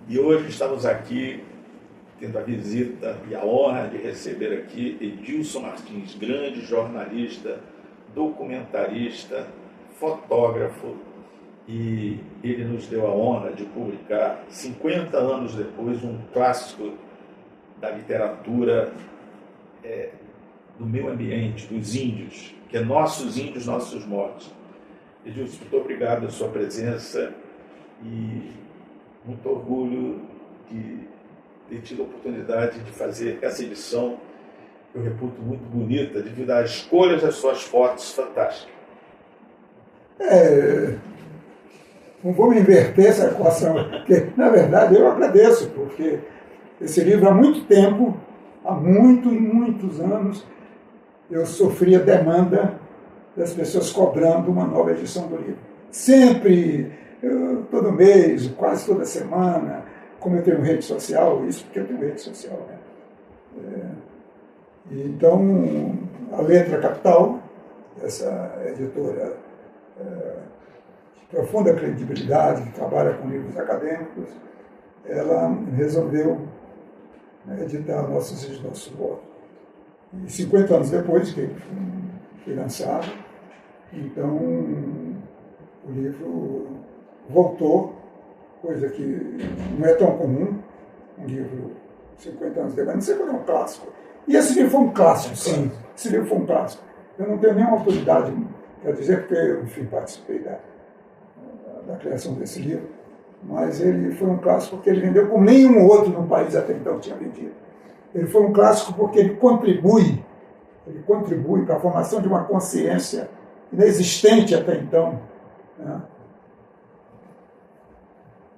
E hoje estamos aqui tendo a visita e a honra de receber aqui Edilson Martins, grande jornalista, documentarista, fotógrafo, e ele nos deu a honra de publicar, 50 anos depois, um clássico da literatura do meio ambiente, dos índios, que é Nossos Índios, Nossos Mortos. Edilson, muito obrigado pela sua presença e muito orgulho de ter tido a oportunidade de fazer essa edição, que eu reputo muito bonita, devido às escolhas das suas fotos fantásticas. Não vou me inverter essa equação, porque, na verdade, eu agradeço, porque esse livro, há muito tempo, há muitos anos, eu sofria demanda das pessoas cobrando uma nova edição do livro. Sempre, todo mês, quase toda semana, como eu tenho rede social, isso porque eu tenho rede social, né? Então, a Letra Capital, essa editora de profunda credibilidade, que trabalha com livros acadêmicos, ela resolveu editar Nossos Índios, Nossos Mortos. E 50 anos depois que ele foi lançado, então o livro voltou, coisa que não é tão comum, um livro 50 anos depois, não sei qual é um clássico. E esse livro foi um clássico, sim, esse livro foi um clássico. Eu não tenho nenhuma autoridade para dizer, porque eu, enfim, participei da criação desse livro, mas ele foi um clássico porque ele vendeu como nenhum outro no país até então tinha vendido. Ele foi um clássico porque ele contribui para a formação de uma consciência inexistente até então, né,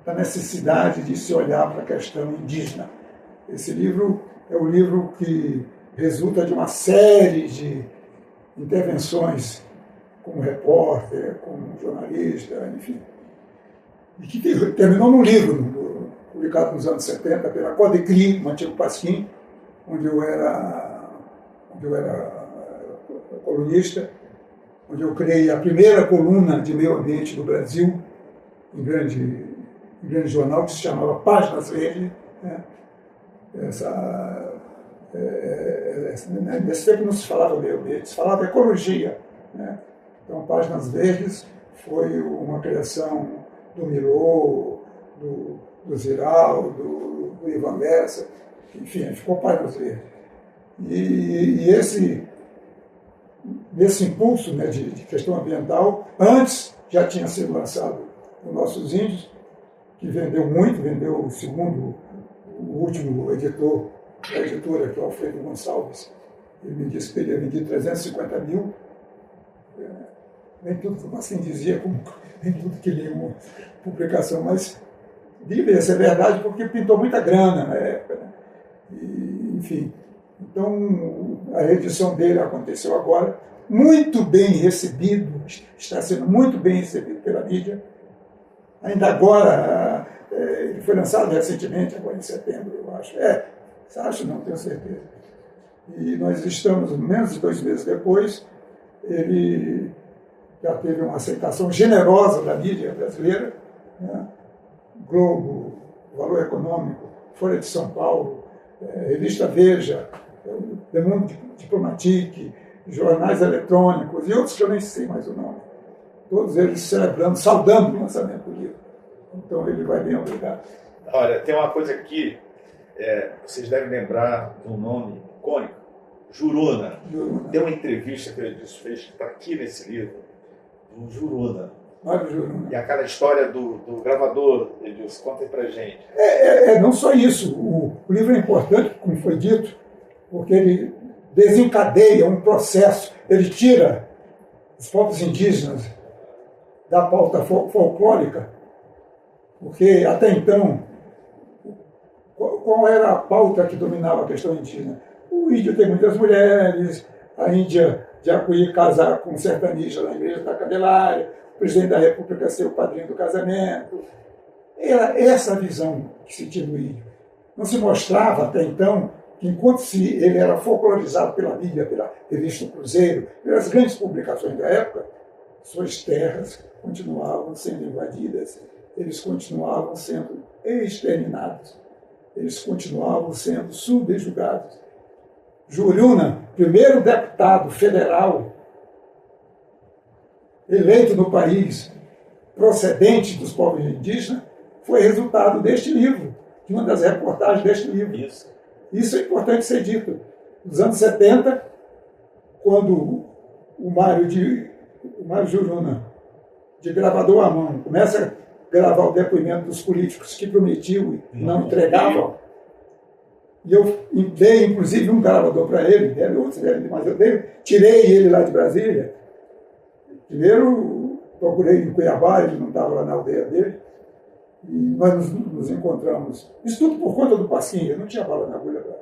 da necessidade de se olhar para a questão indígena. Esse livro é um livro que resulta de uma série de intervenções como repórter, como jornalista, enfim, e que terminou num livro publicado nos anos 70 pela Codecri, um antigo Pasquim, onde eu era colunista, onde eu criei a primeira coluna de meio ambiente do Brasil, em grande jornal, que se chamava Páginas Verdes, né? Nesse tempo não se falava meio ambiente, se falava ecologia, né? Então, Páginas Verdes foi uma criação do Miró, do Ziraldo, do Ivan Bessa, enfim, ficou Páginas Verdes. E nesse impulso, né, de questão ambiental, antes já tinha sido lançado o Nossos Índios, que vendeu muito, vendeu, segundo o último editor da editora, que é o Alfredo Gonçalves, ele me disse que teria vendido 350 mil. Nem tudo, como assim dizia, nem tudo que li uma publicação, mas deveria ser verdade porque pintou muita grana na época, né? E, enfim, então a reedição dele aconteceu agora, muito bem recebido, está sendo muito bem recebido pela mídia. Ainda agora, ele foi lançado recentemente, agora em setembro, eu acho. Acho não, tenho certeza. E nós estamos, menos de 2 meses depois, ele já teve uma aceitação generosa da mídia brasileira, né? Globo, Valor Econômico, Folha de São Paulo, Revista Veja, Le Monde Diplomatique, jornais eletrônicos e outros que eu nem sei mais o nome. Todos eles celebrando, saudando o lançamento do livro. Então ele vai bem, obrigado. Olha, tem uma coisa aqui, vocês devem lembrar de um nome icônico, Juruna. Tem uma entrevista que o Edilson fez, que está aqui nesse livro, do Juruna. Mário Juruna. E aquela história do gravador, Edilson, conta aí pra gente. Não só isso, o livro é importante, como foi dito, porque ele desencadeia um processo, ele tira os povos indígenas da pauta folclórica, porque até então, qual era a pauta que dominava a questão indígena? O índio tem muitas mulheres, a Índia de acolher casar com sertaneja na igreja da Candelária, o presidente da República ser o padrinho do casamento. Era essa a visão que se tinha do índio. Não se mostrava até então que, enquanto ele era folclorizado pela mídia, pela revista Cruzeiro, pelas grandes publicações da época, suas terras continuavam sendo invadidas, eles continuavam sendo exterminados, eles continuavam sendo subjugados. Juliuna, primeiro deputado federal eleito no país, procedente dos povos indígenas, foi resultado deste livro, de uma das reportagens deste livro. Isso é importante ser dito. Nos anos 70, quando o Mário Juliuna, de gravador à mão, começa a gravar o depoimento dos políticos que prometiam e não entregavam, e eu dei, inclusive, um gravador para ele, mas eu tirei ele lá de Brasília. Primeiro, procurei em Cuiabá, ele não estava lá na aldeia dele, e nós nos encontramos. Isso tudo por conta do Pasquim, eu não tinha bala na agulha para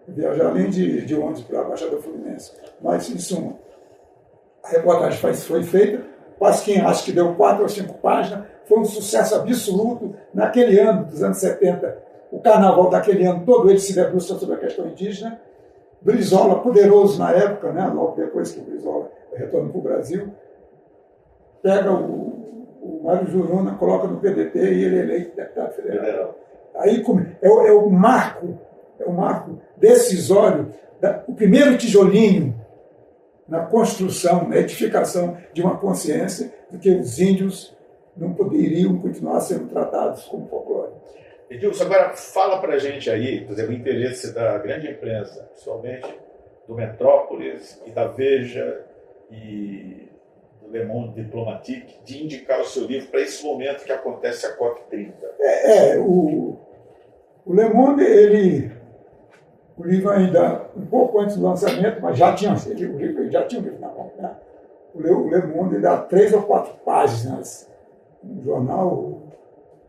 viajar além de ônibus para a Baixada Fluminense. Mas, em suma, a reportagem foi feita, Pasquim acho que deu 4 ou 5 páginas, foi um sucesso absoluto naquele ano, dos anos 70. O carnaval daquele ano, todo ele se debruça sobre a questão indígena. Brizola, poderoso na época, né, logo depois que o Brizola retorna para o Brasil, pega o Mário Juliuna, coloca no PDT e ele é eleito deputado federal. Aí é o marco decisório, o primeiro tijolinho na construção, na edificação de uma consciência de que os índios não poderiam continuar sendo tratados como folclore. Edilson, agora fala para a gente aí, por exemplo, o interesse da grande imprensa, principalmente do Metrópolis e da Veja e do Le Monde Diplomatique, de indicar o seu livro para esse momento que acontece a COP30. O Le Monde, o livro ainda um pouco antes do lançamento, mas já tinha o livro na mão, né? O Le Monde dá 3 ou 4 páginas, um jornal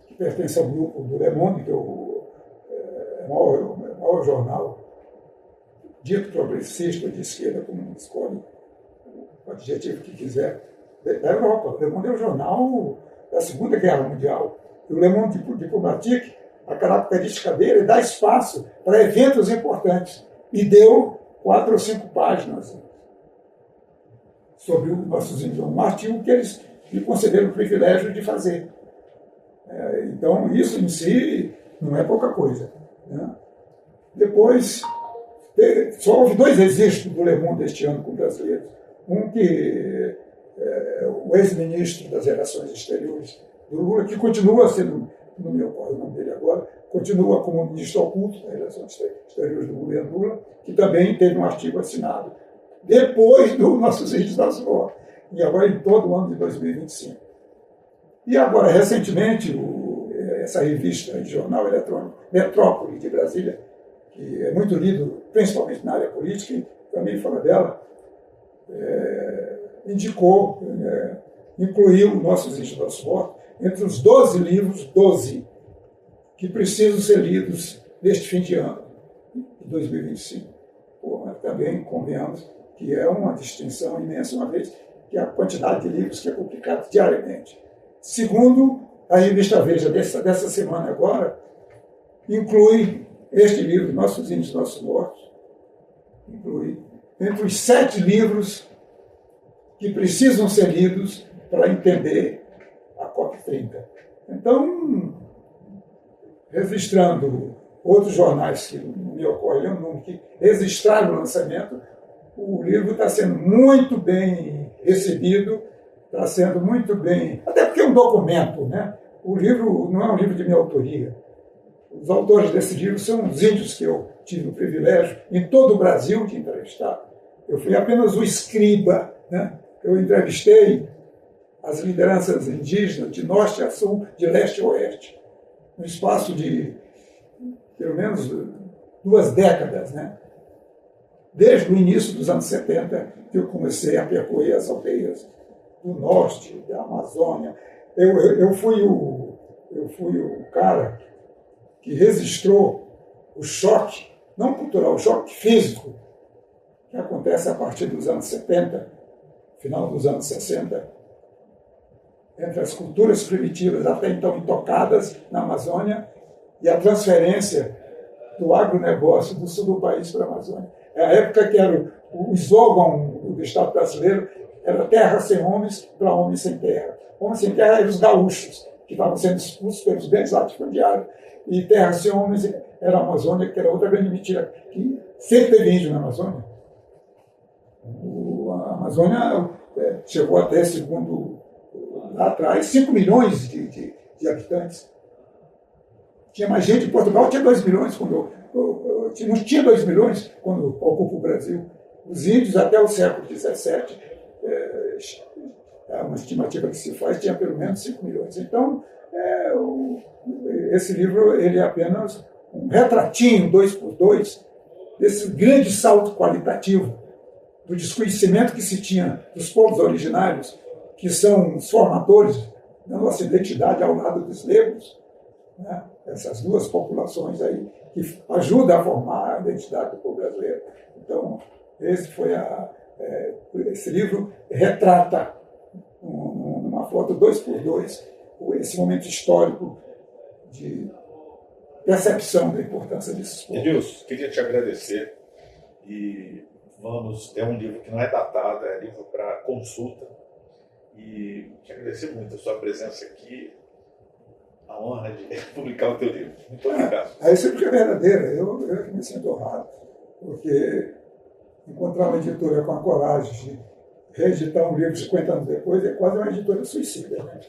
que pertence ao grupo do Le Monde, que é o maior jornal dito progressista de esquerda, como escolhe o adjetivo que quiser, da Europa. O Le Monde é o jornal da Segunda Guerra Mundial. E o Le Monde Diplomatique, a característica dele é dar espaço para eventos importantes. E deu 4 ou 5 páginas sobre os nossos índios, um artigo que eles lhe concederam o privilégio de fazer. Então, isso em si não é pouca coisa, né? Depois, só houve 2 registros do Le Monde este ano com brasileiros. Um que o ex-ministro das Relações Exteriores do Lula, que continua sendo, não me ocorre o nome dele agora, continua como ministro oculto das Relações Exteriores do governo Lula, que também teve um artigo assinado depois do Nossos Índios da Zoa, e agora em todo o ano de 2025. E agora, recentemente, essa revista de jornal eletrônico, Metrópole, de Brasília, que é muito lido, principalmente na área política, e também fora dela, incluiu Nossos Índios da Zoa entre os 12 livros, 12, que precisam ser lidos neste fim de ano, de 2025. Também convenhamos que é uma distinção imensa, uma vez que a quantidade de livros que é publicada diariamente. Segundo a revista Veja dessa semana agora, inclui este livro, Nossos Índios, Nossos Mortos, inclui entre os 7 livros que precisam ser lidos para entender a COP30. Então, registrando outros jornais que não me ocorre o nome, que registraram o lançamento, o livro está sendo muito bem recebido, está sendo muito bem... Até porque é um documento, né? O livro não é um livro de minha autoria. Os autores desse livro são os índios que eu tive o privilégio, em todo o Brasil, de entrevistar. Eu fui apenas o escriba, né? Eu entrevistei as lideranças indígenas de norte a sul, de leste a oeste, no espaço de pelo menos 2 décadas, né? Desde o início dos anos 70, que eu comecei a percorrer as aldeias do norte, da Amazônia. Eu fui o cara que registrou o choque, não cultural, o choque físico, que acontece a partir dos anos 70, final dos anos 60, entre as culturas primitivas até então intocadas na Amazônia e a transferência do agronegócio do sul do país para a Amazônia. É a época que era o slogan do Estado brasileiro Era terra sem homens para homens sem terra. Homens sem terra eram os gaúchos, que estavam sendo expulsos pelos grandes latifundiários. E terra sem homens era a Amazônia, que era outra grande mentira, que sempre teve índio na Amazônia. A Amazônia chegou até, segundo lá atrás, 5 milhões de habitantes. Tinha mais gente em Portugal, tinha 2 milhões, não tinha 2 milhões quando ocupa o Brasil. Os índios, até o século XVII, é uma estimativa que se faz, tinha pelo menos 5 milhões. Então, esse livro ele é apenas um retratinho, 2x2, desse grande salto qualitativo do desconhecimento que se tinha dos povos originários, que são os formadores da nossa identidade ao lado dos negros, né? Essas duas populações aí que ajudam a formar a identidade do povo brasileiro. Então, esse livro retrata, numa foto 2x2, esse momento histórico de percepção da importância desses povos. Edilson, queria te agradecer e é um livro que não é datado, é livro para consulta e te agradecer muito a sua presença aqui, a honra de publicar o teu livro. Muito obrigado. Isso é verdadeira, eu que me sinto honrado, porque encontrar uma editora com a coragem de reeditar um livro 50 anos depois é quase uma editora suicida, né?